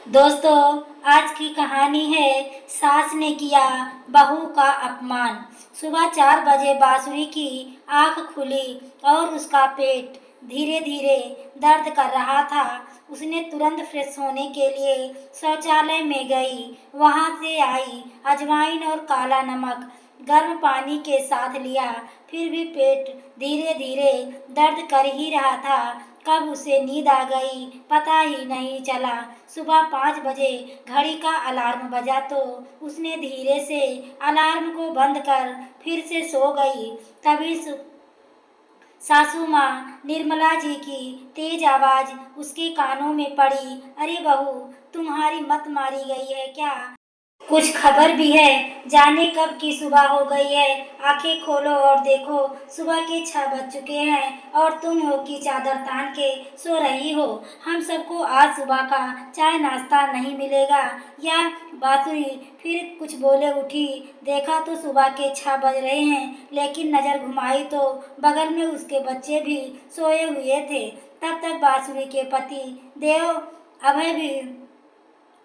दोस्तों, आज की कहानी है सास ने किया बहू का अपमान। सुबह 4 बजे बांसुरी की आंख खुली और उसका पेट धीरे धीरे दर्द कर रहा था। उसने तुरंत फ्रेश होने के लिए शौचालय में गई। वहां से आई अजवाइन और काला नमक गर्म पानी के साथ लिया। फिर भी पेट धीरे धीरे दर्द कर ही रहा था। कब उसे नींद आ गई पता ही नहीं चला। सुबह 5 बजे घड़ी का अलार्म बजा तो उसने धीरे से अलार्म को बंद कर फिर से सो गई। तभी सासू माँ निर्मला जी की तेज आवाज उसके कानों में पड़ी। अरे बहू, तुम्हारी मत मारी गई है क्या? कुछ खबर भी है? जाने कब की सुबह हो गई है। आंखें खोलो और देखो, सुबह के 6 बज चुके हैं और तुम हो कि चादर तान के सो रही हो। हम सबको आज सुबह का चाय नाश्ता नहीं मिलेगा। या बासुरी फिर कुछ बोले उठी। देखा तो सुबह के 6 बज रहे हैं, लेकिन नजर घुमाई तो बगल में उसके बच्चे भी सोए हुए थे। तब तक बासुरी के पति देव अभय भी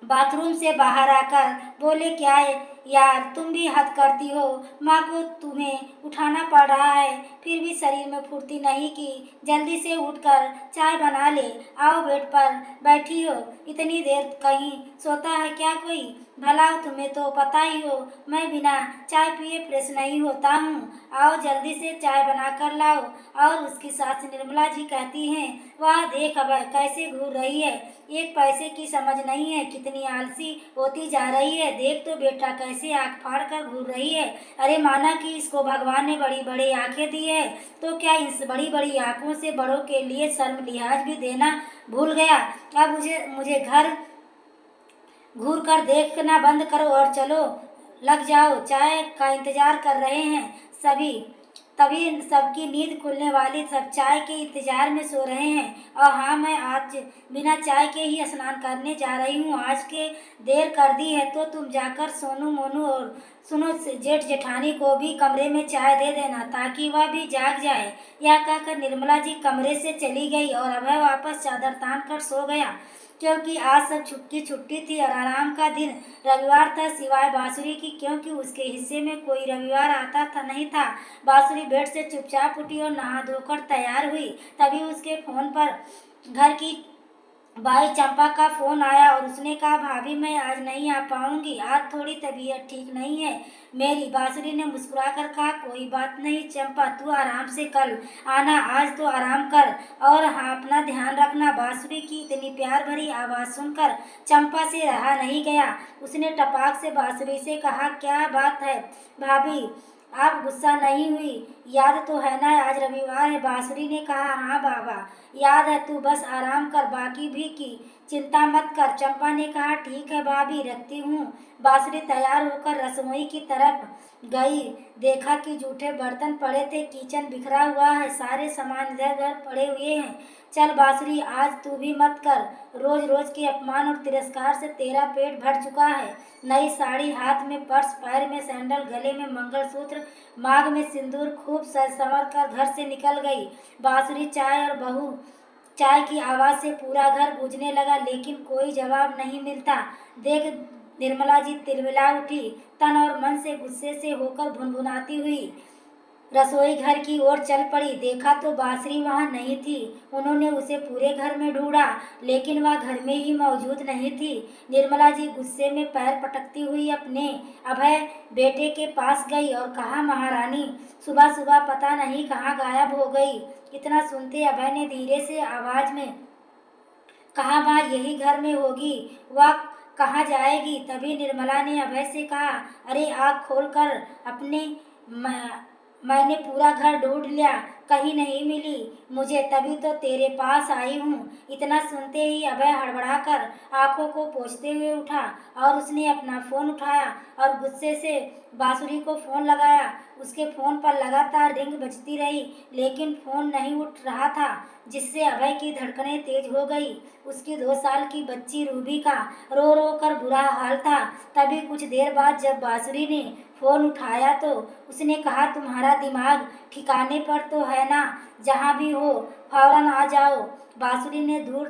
बाथरूम से बाहर आकर बोले, क्या है यार, तुम भी हद करती हो। माँ को तुम्हें उठाना पड़ रहा है, फिर भी शरीर में फुर्ती नहीं की। जल्दी से उठकर चाय बना ले। आओ, बेड पर बैठी हो, इतनी देर कहीं सोता है क्या कोई? भला तुम्हें तो पता ही हो, मैं बिना चाय पिए फ्रेश नहीं होता हूँ। आओ जल्दी से चाय बना कर लाओ। और उसकी सास निर्मला जी कहती हैं, वह देख अब कैसे घूर रही है, एक पैसे की समझ नहीं है, कितनी आलसी होती जा रही है। देख तो बेटा कैसे आंख फाड़ कर घूर रही है। अरे माना कि इसको भगवान ने बड़ी बड़ी आंखें दी है, तो क्या इन बड़ी बड़ी आंखों से बड़ों के लिए शर्म लिहाज भी देना भूल गया? अब मुझे मुझे घर घूर कर देखना बंद करो और चलो, लग जाओ, चाय का इंतजार कर रहे हैं सभी। तभी सबकी नींद खुलने वाली, सब चाय के इंतजार में सो रहे हैं। और हाँ, मैं आज बिना चाय के ही स्नान करने जा रही हूँ। आज के देर कर दी है तो तुम जाकर सोनू मोनू और सुनो जेठ जेठानी को भी कमरे में चाय दे देना, ताकि वह भी जाग जाए। यह कहकर निर्मला जी कमरे से चली गई और अभय वापस चादर तान कर सो गया, क्योंकि आज सब छुट्टी थी और आराम का दिन रविवार था, सिवाय बांसुरी की, क्योंकि उसके हिस्से में कोई रविवार आता था नहीं था। बांसुरी बेड से चुपचाप उठी और नहा धोकर तैयार हुई। तभी उसके फोन पर घर की भाई चंपा का फोन आया और उसने कहा, भाभी मैं आज नहीं आ पाऊंगी, आज थोड़ी तबीयत ठीक नहीं है मेरी। बांसुरी ने मुस्कुराकर कहा, कोई बात नहीं चंपा, तू आराम से कल आना, आज तो आराम कर और हाँ अपना ध्यान रखना। बांसुरी की इतनी प्यार भरी आवाज़ सुनकर चंपा से रहा नहीं गया। उसने टपाक से बांसुरी से कहा, क्या बात है भाभी, आप गुस्सा नहीं हुई? याद तो है ना आज रविवार है? बांसुरी ने कहा, हाँ बाबा याद है, तू बस आराम कर, बाकी भी की चिंता मत कर। चंपा ने कहा, ठीक है भाभी, रखती हूँ। बांसुरी तैयार होकर रसोई की तरफ गई। देखा कि जूठे बर्तन पड़े थे, किचन बिखरा हुआ है, सारे सामान इधर उधर पड़े हुए हैं। चल बांसुरी, आज तू भी मत कर, रोज रोज के अपमान और तिरस्कार से तेरा पेट भर चुका है। नई साड़ी, हाथ में पर्स, पैर में सैंडल, गले में मंगलसूत्र, मांग में सिंदूर, खूब सज संवर कर घर से निकल गई बांसुरी। चाय की आवाज़ से पूरा घर गूंजने लगा, लेकिन कोई जवाब नहीं मिलता। देख निर्मला जी तिलमिला उठी, तन और मन से गुस्से से होकर भुनभुनाती हुई रसोई घर की ओर चल पड़ी। देखा तो बांसुरी वहां नहीं थी। उन्होंने उसे पूरे घर में ढूंढा, लेकिन वह घर में ही मौजूद नहीं थी। निर्मला जी गुस्से में पैर पटकती हुई अपने अभय बेटे के पास गई और कहा, महारानी सुबह सुबह पता नहीं कहाँ गायब हो गई। इतना सुनते अभय ने धीरे से आवाज में कहा, माँ यही घर में होगी, वह कहाँ जाएगी? तभी निर्मला ने अभय से कहा, अरे आँख खोल कर अपने, मैंने पूरा घर ढूंढ लिया, कहीं नहीं मिली मुझे, तभी तो तेरे पास आई हूँ। इतना सुनते ही अभय हड़बड़ाकर आंखों को पोंछते हुए उठा और उसने अपना फोन उठाया और गुस्से से बांसुरी को फोन लगाया। उसके फोन पर लगातार रिंग बजती रही, लेकिन फोन नहीं उठ रहा था, जिससे अभय की धड़कनें तेज हो गई। उसकी 2 साल की बच्ची रूबी का रो रो कर बुरा हाल था। तभी कुछ देर बाद जब बांसुरी ने फोन उठाया तो उसने कहा, तुम्हारा दिमाग ठिकाने पर तो है ना? जहाँ भी हो फौरन आ जाओ। बांसुरी ने दूर,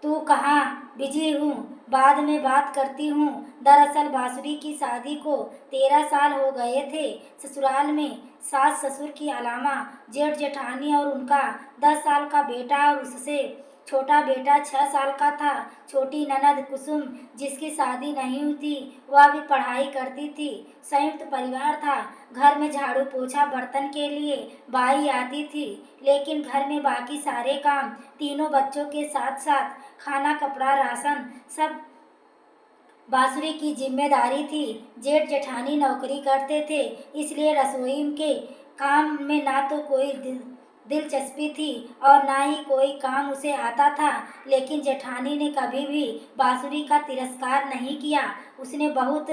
तू कहाँ बिजी हूँ, बाद में बात करती हूँ। दरअसल बांसुरी की शादी को 13 साल हो गए थे। ससुराल में सास ससुर की अलावा जेठ जेठानी और उनका 10 साल का बेटा और उससे छोटा बेटा 6 साल का था। छोटी ननद कुसुम, जिसकी शादी नहीं हुई थी, वह भी पढ़ाई करती थी। संयुक्त परिवार था। घर में झाड़ू पोछा बर्तन के लिए बाई आती थी, लेकिन घर में बाकी सारे काम तीनों बच्चों के साथ साथ खाना कपड़ा राशन सब बांसुरी की जिम्मेदारी थी। जेठ जेठानी नौकरी करते थे, इसलिए रसोई के काम में ना तो कोई दिलचस्पी थी और ना ही कोई काम उसे आता था। लेकिन जेठानी ने कभी भी बांसुरी का तिरस्कार नहीं किया। उसने बहुत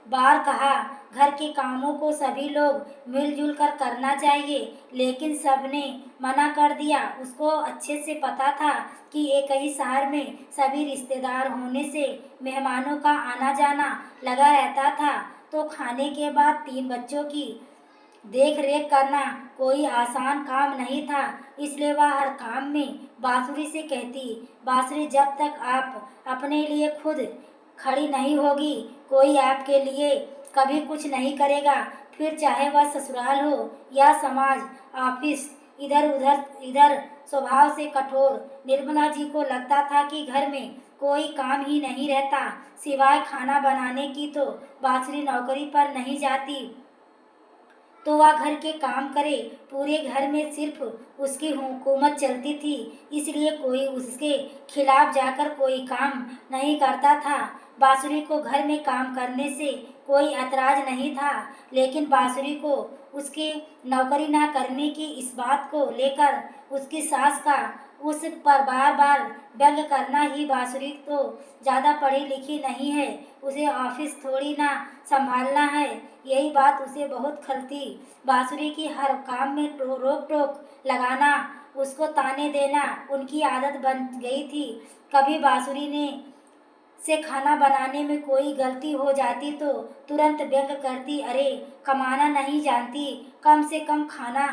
बार कहा, घर के कामों को सभी लोग मिलजुल कर करना चाहिए, लेकिन सबने मना कर दिया। उसको अच्छे से पता था कि एक ही शहर में सभी रिश्तेदार होने से मेहमानों का आना जाना लगा रहता था, तो खाने के बाद 3 बच्चों की देख रेख करना कोई आसान काम नहीं था। इसलिए वह हर काम में बांसुरी से कहती, बांसुरी, जब तक आप अपने लिए खुद खड़ी नहीं होगी, कोई आपके लिए कभी कुछ नहीं करेगा। फिर चाहे वह ससुराल हो या समाज, ऑफिस, इधर स्वभाव से कठोर। निर्मला जी को लगता था कि घर में कोई काम ही नहीं रहता सिवाय खाना बनाने की, तो बांसुरी नौकरी पर नहीं जाती तो वह घर के काम करे। पूरे घर में सिर्फ उसकी हुकूमत चलती थी, इसलिए कोई उसके खिलाफ जाकर कोई काम नहीं करता था। बांसुरी को घर में काम करने से कोई ऐतराज नहीं था, लेकिन बांसुरी को उसके नौकरी न करने की इस बात को लेकर उसकी सास का उस पर बार बार व्यंग करना ही। बांसुरी तो ज़्यादा पढ़ी लिखी नहीं है, उसे ऑफिस थोड़ी ना संभालना है, यही बात उसे बहुत खलती। बांसुरी की हर काम में रोक टोक लगाना, उसको ताने देना उनकी आदत बन गई थी। कभी बांसुरी ने से खाना बनाने में कोई गलती हो जाती तो तुरंत व्यंग करती, अरे कमाना नहीं जानती, कम से कम खाना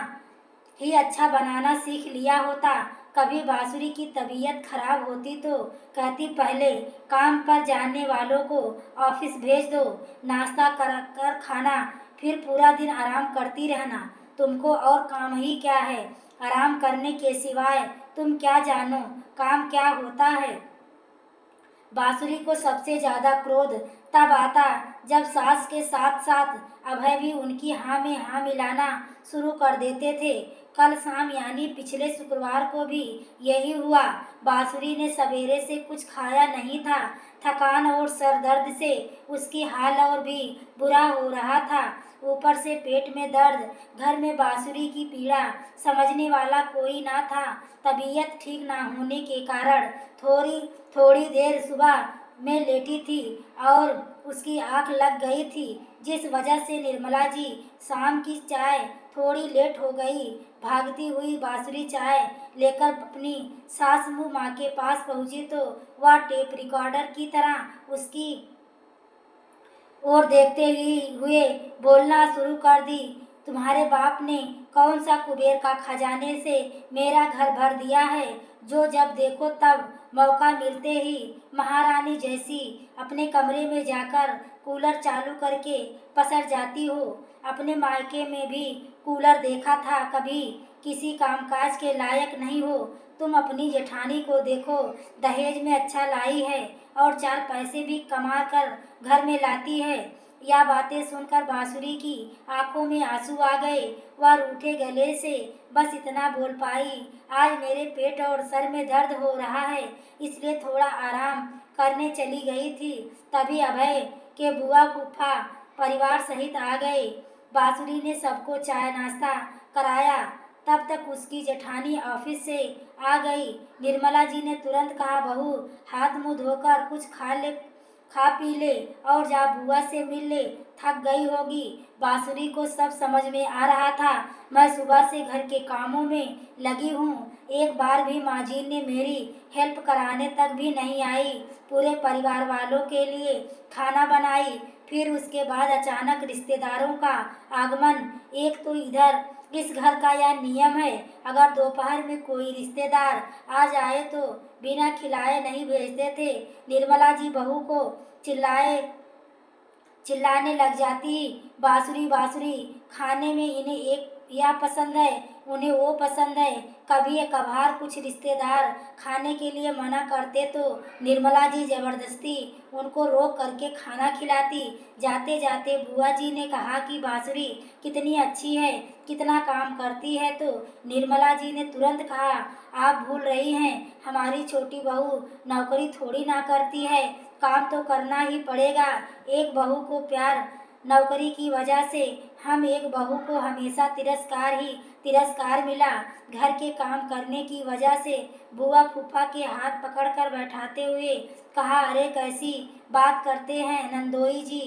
ही अच्छा बनाना सीख लिया होता। कभी बांसुरी की तबीयत खराब होती तो कहती, पहले काम पर जाने वालों को ऑफिस भेज दो, नाश्ता कर खाना, फिर पूरा दिन आराम करती रहना। तुमको और काम ही क्या है, आराम करने के सिवाय तुम क्या जानो काम क्या होता है। बांसुरी को सबसे ज्यादा क्रोध तब आता जब सास के साथ साथ अभय भी उनकी हाँ में हाँ मिलाना शुरू कर देते थे। कल शाम यानी पिछले शुक्रवार को भी यही हुआ। बांसुरी ने सवेरे से कुछ खाया नहीं था। थकान और सर दर्द से उसकी हाल और भी बुरा हो रहा था, ऊपर से पेट में दर्द। घर में बांसुरी की पीड़ा समझने वाला कोई ना था। तबीयत ठीक ना होने के कारण थोड़ी थोड़ी देर सुबह में लेटी थी और उसकी आंख लग गई थी, जिस वजह से निर्मला जी शाम की चाय थोड़ी लेट हो गई। भागती हुई बांसुरी चाय लेकर अपनी सास माँ के पास पहुंची तो वह टेप रिकॉर्डर की तरह उसकी और देखते ही हुए बोलना शुरू कर दी, तुम्हारे बाप ने कौन सा कुबेर का खजाने से मेरा घर भर दिया है, जो जब देखो तब मौका मिलते ही महारानी जैसी अपने कमरे में जाकर कूलर चालू करके पसर जाती हो। अपने मायके में भी कूलर देखा था, कभी किसी कामकाज के लायक नहीं हो। तुम अपनी जेठानी को देखो, दहेज में अच्छा लाई है और 4 पैसे भी कमा कर घर में लाती है। यह बातें सुनकर बांसुरी की आंखों में आंसू आ गए। वह रूठे गले से बस इतना बोल पाई, आज मेरे पेट और सर में दर्द हो रहा है, इसलिए थोड़ा आराम करने चली गई थी। तभी अभय के बुआ फूफा परिवार सहित आ गए। बांसुरी ने सबको चाय नाश्ता कराया। तब तक उसकी जेठानी ऑफिस से आ गई। निर्मला जी ने तुरंत कहा, बहू हाथ मुंह धोकर कुछ खा पी ले और जा बुआ से मिल ले, थक गई होगी। बांसुरी को सब समझ में आ रहा था, मैं सुबह से घर के कामों में लगी हूँ, एक बार भी माजिद ने मेरी हेल्प कराने तक भी नहीं आई। पूरे परिवार वालों के लिए खाना बनाई, फिर उसके बाद अचानक रिश्तेदारों का आगमन। एक तो इधर इस घर का यह नियम है, अगर दोपहर में कोई रिश्तेदार आ जाए तो बिना खिलाए नहीं भेजते थे। निर्मला जी बहू को चिल्लाने लग जाती, बांसुरी बांसुरी, खाने में इन्हें एक यह पसंद है, उन्हें वो पसंद है। कभी कभार कुछ रिश्तेदार खाने के लिए मना करते तो निर्मला जी जबरदस्ती उनको रोक करके खाना खिलाती। जाते जाते बुआ जी ने कहा कि बांसुरी कितनी अच्छी है, कितना काम करती है। तो निर्मला जी ने तुरंत कहा, आप भूल रही हैं, हमारी छोटी बहू नौकरी थोड़ी ना करती है, काम तो करना ही पड़ेगा। एक बहू को प्यार नौकरी की वजह से हम एक बहू को हमेशा तिरस्कार ही तिरस्कार मिला। घर के काम करने की वजह से बुआ फूफा के हाथ पकड़कर बैठाते हुए कहा, अरे कैसी बात करते हैं नंदोई जी,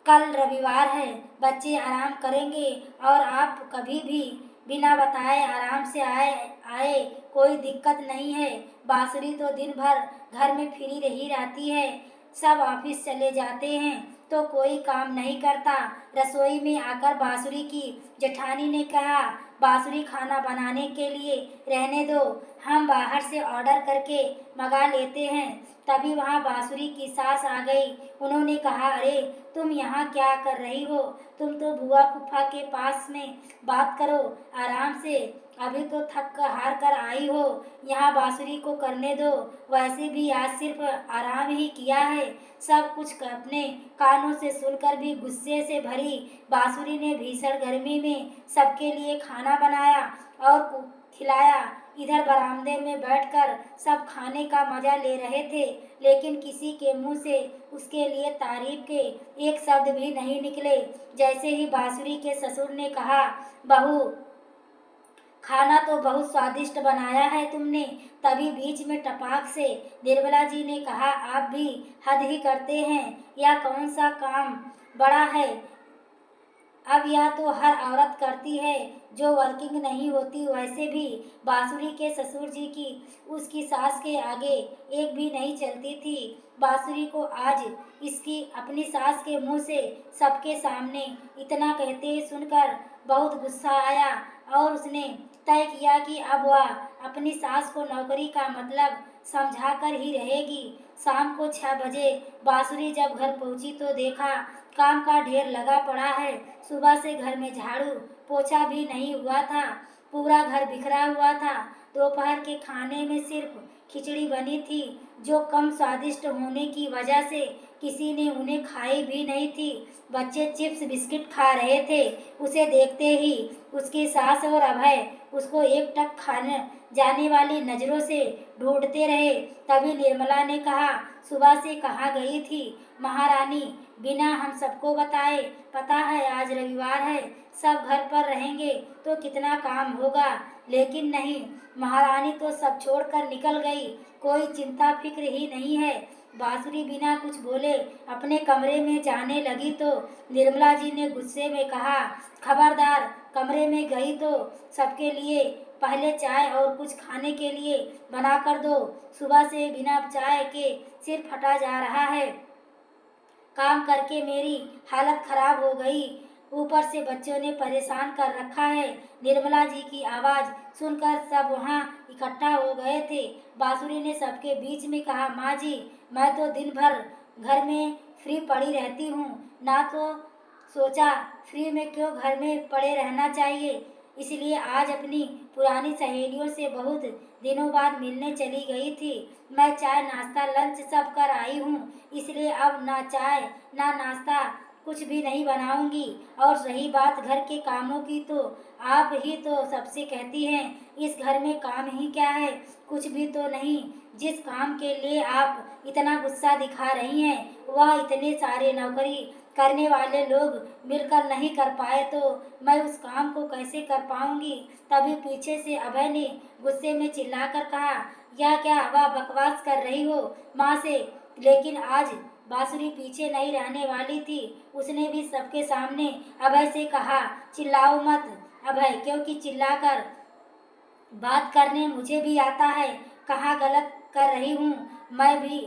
कल रविवार है, बच्चे आराम करेंगे और आप कभी भी बिना बताए आराम से आए आए कोई दिक्कत नहीं है। बांसुरी तो दिन भर घर में फ्री रही रहती है, सब ऑफिस चले जाते हैं तो कोई काम नहीं करता। रसोई में आकर बांसुरी की जेठानी ने कहा, बांसुरी खाना बनाने के लिए रहने दो, हम बाहर से ऑर्डर करके मंगा लेते हैं। तभी वहाँ बांसुरी की सास आ गई। उन्होंने कहा, अरे तुम यहाँ क्या कर रही हो, तुम तो बुआ फूफा के पास में बात करो आराम से, अभी तो थक कर हार कर आई हो, यहाँ बांसुरी को करने दो, वैसे भी आज सिर्फ आराम ही किया है। सब कुछ अपने कानों से सुनकर भी गुस्से से भरी बांसुरी ने भीषण गर्मी में सबके लिए खाना बनाया और खिलाया। इधर बरामदे में बैठकर सब खाने का मजा ले रहे थे, लेकिन किसी के मुंह से उसके लिए तारीफ के एक शब्द भी नहीं निकले। जैसे ही बांसुरी के ससुर ने कहा, बहू खाना तो बहुत स्वादिष्ट बनाया है तुमने, तभी बीच में टपाक से निर्मला जी ने कहा, आप भी हद ही करते हैं, यह कौन सा काम बड़ा है, अब यह तो हर औरत करती है जो वर्किंग नहीं होती। वैसे भी बांसुरी के ससुर जी की उसकी सास के आगे एक भी नहीं चलती थी। बांसुरी को आज इसकी अपनी सास के मुंह से सबके सामने इतना कहते सुनकर बहुत गुस्सा आया और उसने तय किया कि अब वह अपनी सास को नौकरी का मतलब समझा कर ही रहेगी। शाम को 6 बजे बांसुरी जब घर पहुंची तो देखा काम का ढेर लगा पड़ा है। सुबह से घर में झाड़ू पोछा भी नहीं हुआ था, पूरा घर बिखरा हुआ था। दोपहर के खाने में सिर्फ खिचड़ी बनी थी, जो कम स्वादिष्ट होने की वजह से किसी ने उन्हें खाई भी नहीं थी। बच्चे चिप्स बिस्किट खा रहे थे, उसे देखते ही उसकी सास और अभय उसको एकटक खाने जाने वाली नजरों से ढूंढते रहे। तभी निर्मला ने कहा, सुबह से कहाँ गई थी महारानी, बिना हम सबको बताए, पता है आज रविवार है, सब घर पर रहेंगे तो कितना काम होगा, लेकिन नहीं, महारानी तो सब छोड़कर निकल गई, कोई चिंता फिक्र ही नहीं है। बांसुरी बिना कुछ बोले अपने कमरे में जाने लगी तो निर्मला जी ने गुस्से में कहा, खबरदार, कमरे में गई तो सबके लिए पहले चाय और कुछ खाने के लिए बना कर दो, सुबह से बिना चाय के सिर फटा जा रहा है, काम करके मेरी हालत खराब हो गई, ऊपर से बच्चों ने परेशान कर रखा है। निर्मला जी की आवाज़ सुनकर सब वहाँ इकट्ठा हो गए थे। बांसुरी ने सबके बीच में कहा, माँ जी, मैं तो दिन भर घर में फ्री पड़ी रहती हूँ, ना तो सोचा फ्री में क्यों घर में पड़े रहना चाहिए, इसलिए आज अपनी पुरानी सहेलियों से बहुत दिनों बाद मिलने चली गई थी। मैं चाय नाश्ता लंच सब कर आई हूँ, इसलिए अब ना चाय ना नाश्ता कुछ भी नहीं बनाऊंगी। और रही बात घर के कामों की, तो आप ही तो सबसे कहती हैं, इस घर में काम ही क्या है, कुछ भी तो नहीं। जिस काम के लिए आप इतना गुस्सा दिखा रही हैं, वह इतने सारे नौकरी करने वाले लोग मिलकर नहीं कर पाए तो मैं उस काम को कैसे कर पाऊंगी। तभी पीछे से अभय ने गुस्से में चिल्लाकर कहा, या क्या वह बकवास कर रही हो माँ से। लेकिन आज बांसुरी पीछे नहीं रहने वाली थी, उसने भी सबके सामने अभय से कहा, चिल्लाओ मत अभय, क्योंकि चिल्लाकर बात करने मुझे भी आता है, कहाँ गलत कर रही हूँ मैं भी,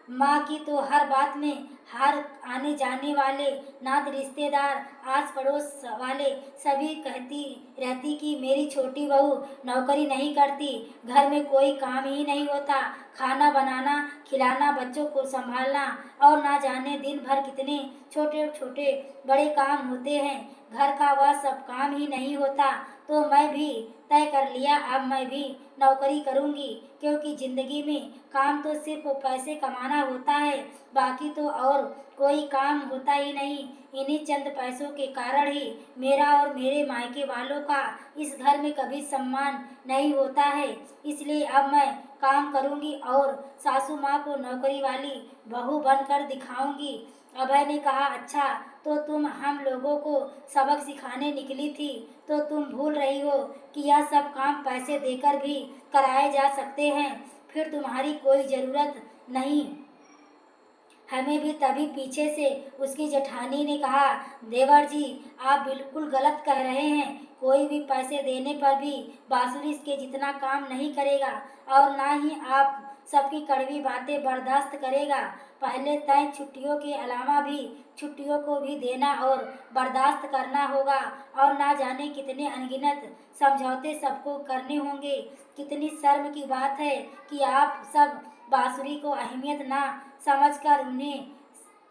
माँ की तो हर बात में, हर आने जाने वाले नात रिश्तेदार, आस पड़ोस वाले सभी कहती रहती कि मेरी छोटी बहू नौकरी नहीं करती, घर में कोई काम ही नहीं होता, खाना बनाना, खिलाना, बच्चों को संभालना और ना जाने दिन भर कितने छोटे छोटे बड़े काम होते हैं, घर का वह सब काम ही नहीं होता। तो मैं भी तय कर लिया, अब मैं भी नौकरी करूँगी, क्योंकि ज़िंदगी में काम तो सिर्फ पैसे कमाना होता है, बाकी तो और कोई काम होता ही नहीं। इन्हीं चंद पैसों के कारण ही मेरा और मेरे मायके वालों का इस घर में कभी सम्मान नहीं होता है। इसलिए अब मैं काम करूँगी और सासू माँ को नौकरी वाली बहू बनकर दिखाऊंगी। अभय ने कहा, अच्छा तो तुम हम लोगों को सबक सिखाने निकली थी, तो तुम भूल रही हो कि यह सब काम पैसे देकर भी कराए जा सकते हैं, फिर तुम्हारी कोई ज़रूरत नहीं। हमें भी तभी पीछे से उसकी जेठानी ने कहा, देवर जी आप बिल्कुल गलत कह रहे हैं, कोई भी पैसे देने पर भी बांसुरी के जितना काम नहीं करेगा और ना ही आप सबकी कड़वी बातें बर्दाश्त करेगा। पहले तय छुट्टियों के अलावा भी छुट्टियों को भी देना और बर्दाश्त करना होगा और ना जाने कितने अनगिनत समझौते सबको करने होंगे। कितनी शर्म की बात है कि आप सब बांसुरी को अहमियत ना समझकर उन्हें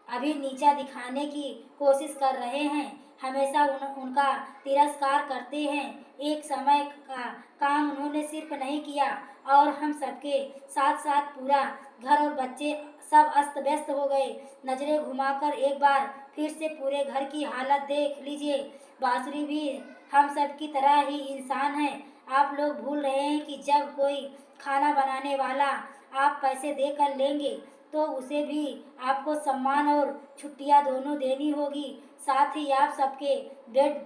अभी नीचा दिखाने की कोशिश कर रहे हैं, हमेशा उनका तिरस्कार करते हैं। एक समय का काम उन्होंने सिर्फ नहीं किया और हम सबके साथ साथ पूरा घर और बच्चे सब अस्त व्यस्त हो गए। नजरें घुमाकर एक बार फिर से पूरे घर की हालत देख लीजिए, बांसुरी भी हम सब की तरह ही इंसान है। आप लोग भूल रहे हैं कि जब कोई खाना बनाने वाला आप पैसे देकर लेंगे तो उसे भी आपको सम्मान और छुट्टियां दोनों देनी होगी। साथ ही आप सबके बेड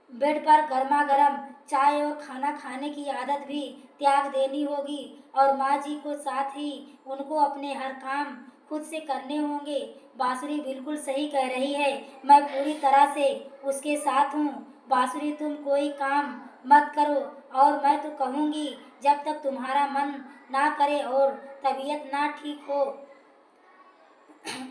बेड पर गर्मा गर्म चाय और खाना खाने की आदत भी त्याग देनी होगी और माँ जी को साथ ही उनको अपने हर काम खुद से करने होंगे। बांसुरी बिल्कुल सही कह रही है, मैं पूरी तरह से उसके साथ हूँ। बांसुरी तुम कोई काम मत करो और मैं तो कहूँगी जब तक तुम्हारा मन ना करे और तबीयत ना ठीक हो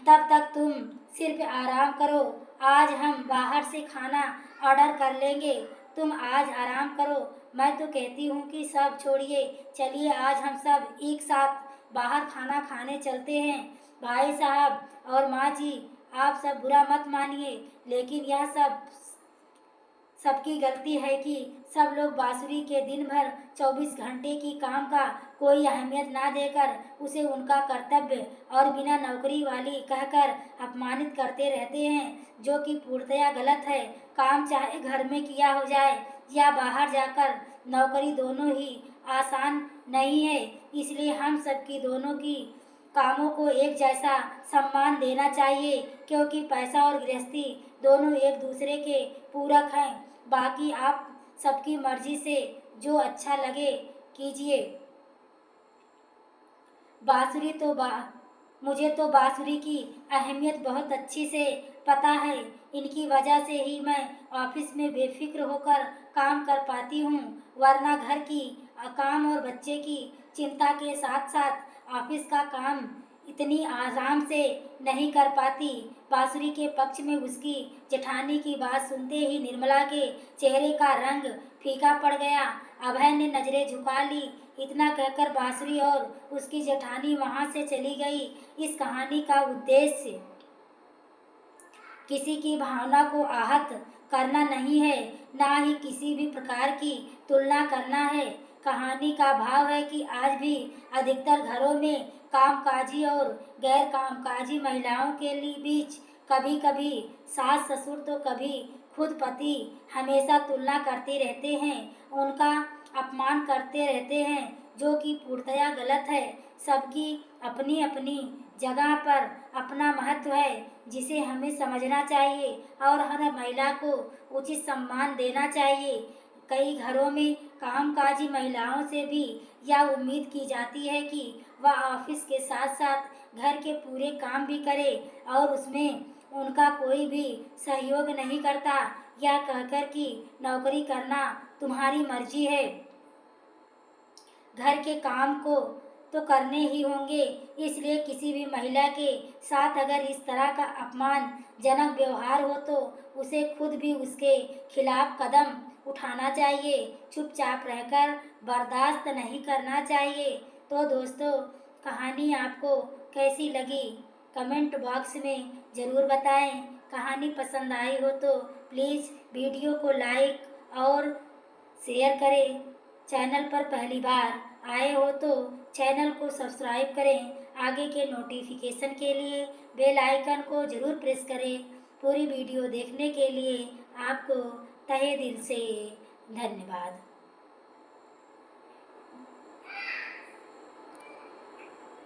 तब तक तुम सिर्फ आराम करो। आज हम बाहर से खाना ऑर्डर कर लेंगे, तुम आज आराम करो। मैं तो कहती हूँ कि सब छोड़िए, चलिए आज हम सब एक साथ बाहर खाना खाने चलते हैं। भाई साहब और माँ जी आप सब बुरा मत मानिए, लेकिन यह सबकी गलती है कि सब लोग बांसुरी के दिन भर 24 घंटे की काम का कोई अहमियत ना देकर उसे उनका कर्तव्य और बिना नौकरी वाली कहकर अपमानित करते रहते हैं, जो कि पूर्णतया गलत है। काम चाहे घर में किया हो जाए या बाहर जाकर, नौकरी दोनों ही आसान नहीं है। इसलिए हम सबकी दोनों की कामों को एक जैसा सम्मान देना चाहिए, क्योंकि पैसा और गृहस्थी दोनों एक दूसरे के पूरक हैं। बाकी आप सबकी मर्जी से जो अच्छा लगे कीजिए। बांसुरी तो मुझे तो बांसुरी की अहमियत बहुत अच्छी से पता है, इनकी वजह से ही मैं ऑफिस में बेफिक्र होकर काम कर पाती हूँ, वरना घर की काम और बच्चे की चिंता के साथ साथ ऑफिस का काम इतनी आराम से नहीं कर पाती। बांसुरी के पक्ष में उसकी जेठानी की बात सुनते ही निर्मला के चेहरे का रंग फीका पड़ गया। अभय ने नजरें झुका ली। इतना कहकर बांसुरी और उसकी जेठानी वहां से चली गई। इस कहानी का उद्देश्य किसी की भावना को आहत करना नहीं है, ना ही किसी भी प्रकार की तुलना करना है। कहानी का भाव है कि आज भी अधिकतर घरों में कामकाजी और गैर कामकाजी महिलाओं के बीच कभी कभी सास ससुर तो कभी खुद पति हमेशा तुलना करते रहते हैं, उनका अपमान करते रहते हैं, जो कि पूर्णतया गलत है। सबकी अपनी अपनी जगह पर अपना महत्व है, जिसे हमें समझना चाहिए और हर महिला को उचित सम्मान देना चाहिए। कई घरों में कामकाजी महिलाओं से भी यह उम्मीद की जाती है कि वह ऑफिस के साथ साथ घर के पूरे काम भी करे और उसमें उनका कोई भी सहयोग नहीं करता, यह कहकर कि नौकरी करना तुम्हारी मर्जी है, घर के काम को तो करने ही होंगे। इसलिए किसी भी महिला के साथ अगर इस तरह का अपमानजनक व्यवहार हो तो उसे खुद भी उसके खिलाफ कदम उठाना चाहिए, चुपचाप रहकर बर्दाश्त नहीं करना चाहिए। तो दोस्तों, कहानी आपको कैसी लगी कमेंट बॉक्स में ज़रूर बताएं। कहानी पसंद आई हो तो प्लीज़ वीडियो को लाइक और शेयर करें। चैनल पर पहली बार आए हो तो चैनल को सब्सक्राइब करें। आगे के नोटिफिकेशन के लिए बेल आइकन को ज़रूर प्रेस करें। पूरी वीडियो देखने के लिए आपको तहे दिल से धन्यवाद।